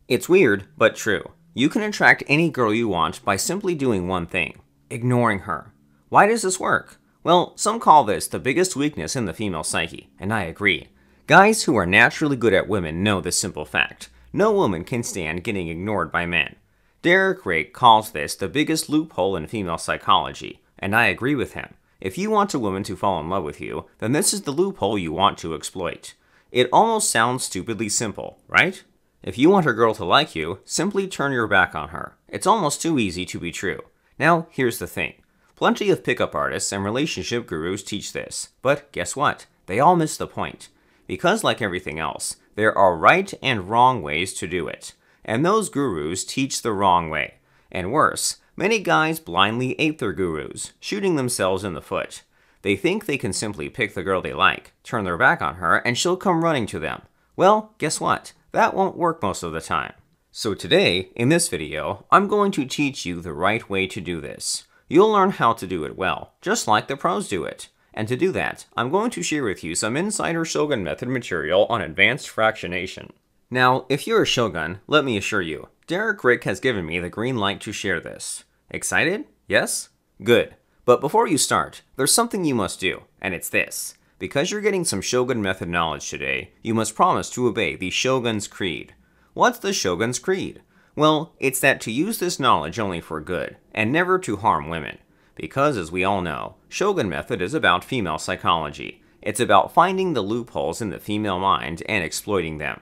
It's weird, but true. You can attract any girl you want by simply doing one thing: ignoring her. Why does this work? Well, some call this the biggest weakness in the female psyche, and I agree. Guys who are naturally good at women know this simple fact: no woman can stand getting ignored by men. Rake calls this the biggest loophole in female psychology, and I agree with him. If you want a woman to fall in love with you, then this is the loophole you want to exploit. It almost sounds stupidly simple, right? If you want a girl to like you, simply turn your back on her. It's almost too easy to be true. Now, here's the thing. Plenty of pickup artists and relationship gurus teach this, but guess what? They all miss the point. Because like everything else, there are right and wrong ways to do it. And those gurus teach the wrong way. And worse, many guys blindly ape their gurus, shooting themselves in the foot. They think they can simply pick the girl they like, turn their back on her, and she'll come running to them. Well, guess what? That won't work most of the time. So today, in this video, I'm going to teach you the right way to do this. You'll learn how to do it well, just like the pros do it. And to do that, I'm going to share with you some insider Shogun Method material on advanced fractionation. Now, if you're a Shogun, let me assure you, Rake has given me the green light to share this. Excited? Yes? Good. But before you start, there's something you must do, and it's this. Because you're getting some Shogun Method knowledge today, you must promise to obey the Shogun's Creed. What's the Shogun's Creed? Well, it's that to use this knowledge only for good, and never to harm women. Because, as we all know, Shogun Method is about female psychology. It's about finding the loopholes in the female mind and exploiting them.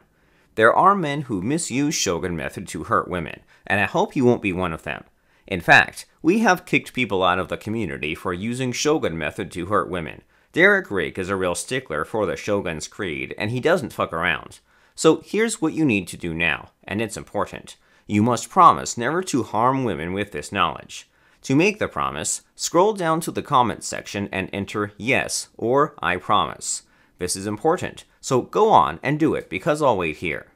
There are men who misuse Shogun Method to hurt women, and I hope you won't be one of them. In fact, we have kicked people out of the community for using Shogun Method to hurt women. Rake is a real stickler for the Shogun's Creed, and he doesn't fuck around. So here's what you need to do now, and it's important. You must promise never to harm women with this knowledge. To make the promise, scroll down to the comments section and enter yes or I promise. This is important, so go on and do it because I'll wait here.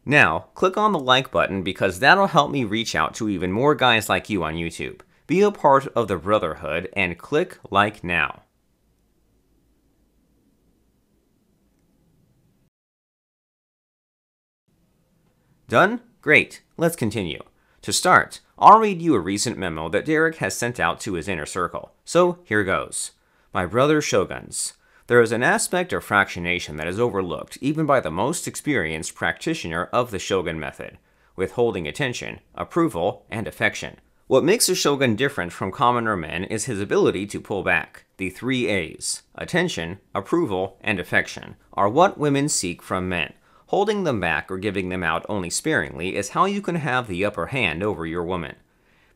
Now, click on the like button because that'll help me reach out to even more guys like you on YouTube. Be a part of the brotherhood and click like now. Done? Great. Let's continue. To start, I'll read you a recent memo that Rake has sent out to his inner circle. So here goes. My brother Shoguns. There is an aspect of fractionation that is overlooked even by the most experienced practitioner of the Shogun Method: withholding attention, approval, and affection. What makes a Shogun different from commoner men is his ability to pull back. The 3 A's, attention, approval, and affection, are what women seek from men. Holding them back or giving them out only sparingly is how you can have the upper hand over your woman.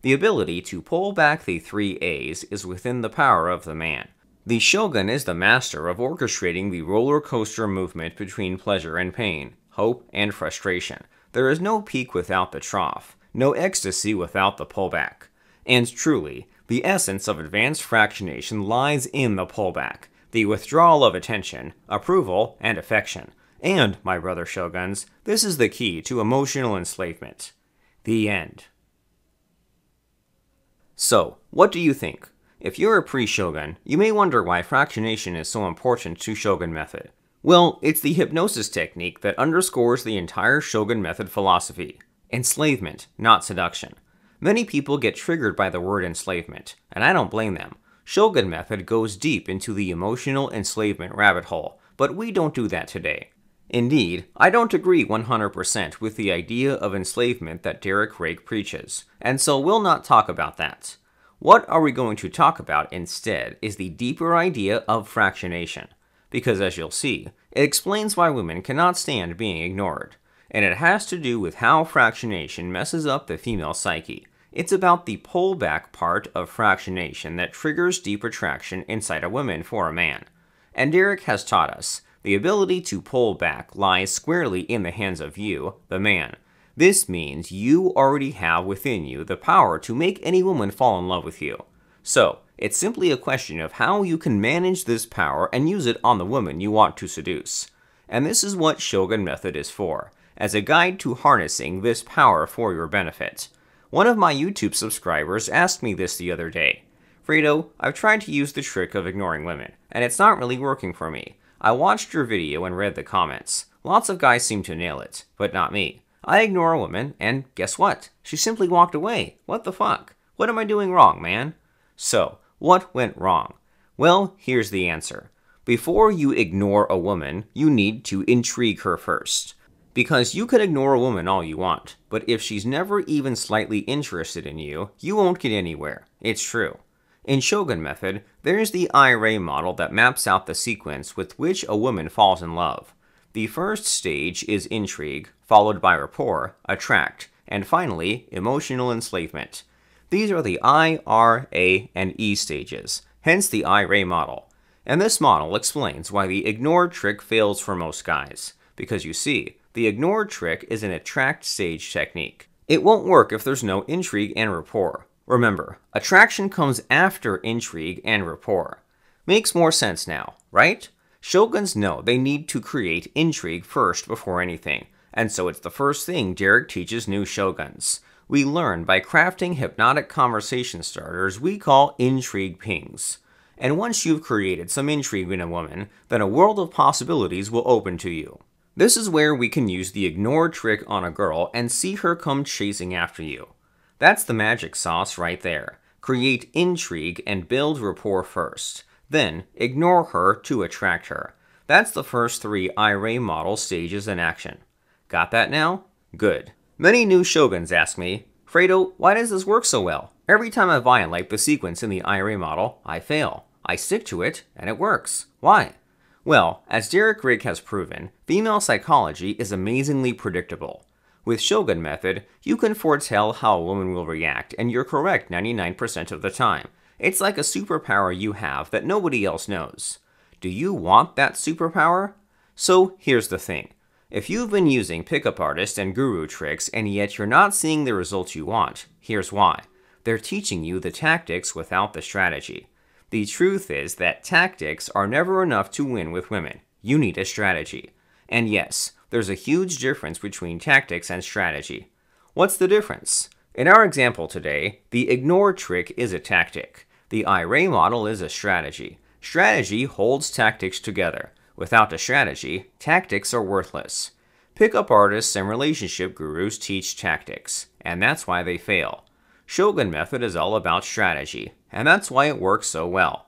The ability to pull back the 3 A's is within the power of the man. The Shogun is the master of orchestrating the roller coaster movement between pleasure and pain, hope and frustration. There is no peak without the trough, no ecstasy without the pullback. And truly, the essence of advanced fractionation lies in the pullback, the withdrawal of attention, approval, and affection. And, my brother Shoguns, this is the key to emotional enslavement. The end. So, what do you think? If you're a pre-Shogun, you may wonder why fractionation is so important to Shogun Method. Well, it's the hypnosis technique that underscores the entire Shogun Method philosophy. Enslavement, not seduction. Many people get triggered by the word enslavement, and I don't blame them. Shogun Method goes deep into the emotional enslavement rabbit hole, but we don't do that today. Indeed, I don't agree 100% with the idea of enslavement that Rake preaches, and so we'll not talk about that. What are we going to talk about instead is the deeper idea of fractionation, because as you'll see, it explains why women cannot stand being ignored, and it has to do with how fractionation messes up the female psyche. It's about the pullback part of fractionation that triggers deep attraction inside a woman for a man. And Rake has taught us, the ability to pull back lies squarely in the hands of you, the man. This means you already have within you the power to make any woman fall in love with you. So, it's simply a question of how you can manage this power and use it on the woman you want to seduce. And this is what Shogun Method is for, as a guide to harnessing this power for your benefit. One of my YouTube subscribers asked me this the other day. Fredo, I've tried to use the trick of ignoring women, and it's not really working for me. I watched your video and read the comments. Lots of guys seem to nail it, but not me. I ignore a woman, and guess what? She simply walked away. What the fuck? What am I doing wrong, man? So, what went wrong? Well, here's the answer. Before you ignore a woman, you need to intrigue her first. Because you could ignore a woman all you want, but if she's never even slightly interested in you, you won't get anywhere. It's true. In Shogun Method, there's the Rake model that maps out the sequence with which a woman falls in love. The first stage is intrigue, followed by rapport, attract, and finally, emotional enslavement. These are the I, R, A, and E stages, hence the Rake model. And this model explains why the ignore trick fails for most guys. Because you see, the ignore trick is an attract stage technique. It won't work if there's no intrigue and rapport. Remember, attraction comes after intrigue and rapport. Makes more sense now, right? Shoguns know they need to create intrigue first before anything, and so it's the first thing Derek teaches new Shoguns. We learn by crafting hypnotic conversation starters we call intrigue pings. And once you've created some intrigue in a woman, then a world of possibilities will open to you. This is where we can use the ignore trick on a girl and see her come chasing after you. That's the magic sauce right there. Create intrigue and build rapport first. Then, ignore her to attract her. That's the first 3 Rake model stages in action. Got that now? Good. Many new Shoguns ask me, Fredo, why does this work so well? Every time I violate the sequence in the Rake model, I fail. I stick to it, and it works. Why? Well, as Rake has proven, female psychology is amazingly predictable. With Shogun Method, you can foretell how a woman will react, and you're correct 99% of the time. It's like a superpower you have that nobody else knows. Do you want that superpower? So here's the thing. If you've been using pickup artist and guru tricks and yet you're not seeing the results you want, here's why. They're teaching you the tactics without the strategy. The truth is that tactics are never enough to win with women. You need a strategy. And yes, there's a huge difference between tactics and strategy. What's the difference? In our example today, the ignore trick is a tactic. The Rake model is a strategy. Strategy holds tactics together. Without a strategy, tactics are worthless. Pickup artists and relationship gurus teach tactics, and that's why they fail. Shogun Method is all about strategy, and that's why it works so well.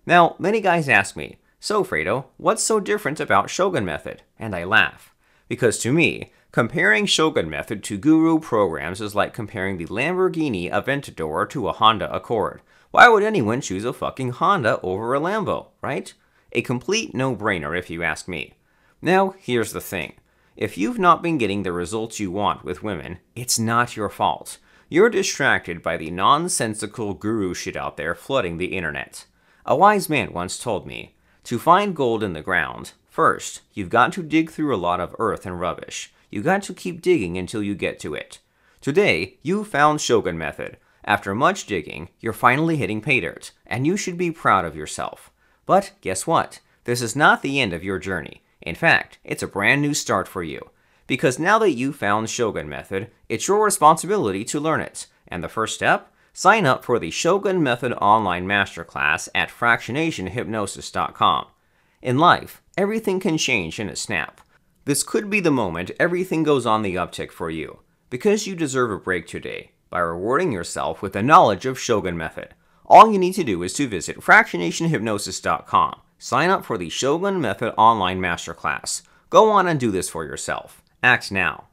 Now, many guys ask me, so Fredo, what's so different about Shogun Method? And I laugh. Because to me, comparing Shogun Method to guru programs is like comparing the Lamborghini Aventador to a Honda Accord. Why would anyone choose a fucking Honda over a Lambo, right? A complete no-brainer if you ask me. Now, here's the thing. If you've not been getting the results you want with women, it's not your fault. You're distracted by the nonsensical guru shit out there flooding the internet. A wise man once told me, to find gold in the ground, first, you've got to dig through a lot of earth and rubbish. You got to keep digging until you get to it. Today, you found Shogun Method. After much digging, you're finally hitting pay dirt, and you should be proud of yourself. But guess what? This is not the end of your journey. In fact, it's a brand new start for you. Because now that you found Shogun Method, it's your responsibility to learn it. And the first step? Sign up for the Shogun Method online masterclass at fractionationhypnosis.com. In life, everything can change in a snap. This could be the moment everything goes on the uptick for you. Because you deserve a break today by rewarding yourself with the knowledge of Shogun Method. All you need to do is to visit fractionationhypnosis.com. Sign up for the Shogun Method online masterclass. Go on and do this for yourself. Act now.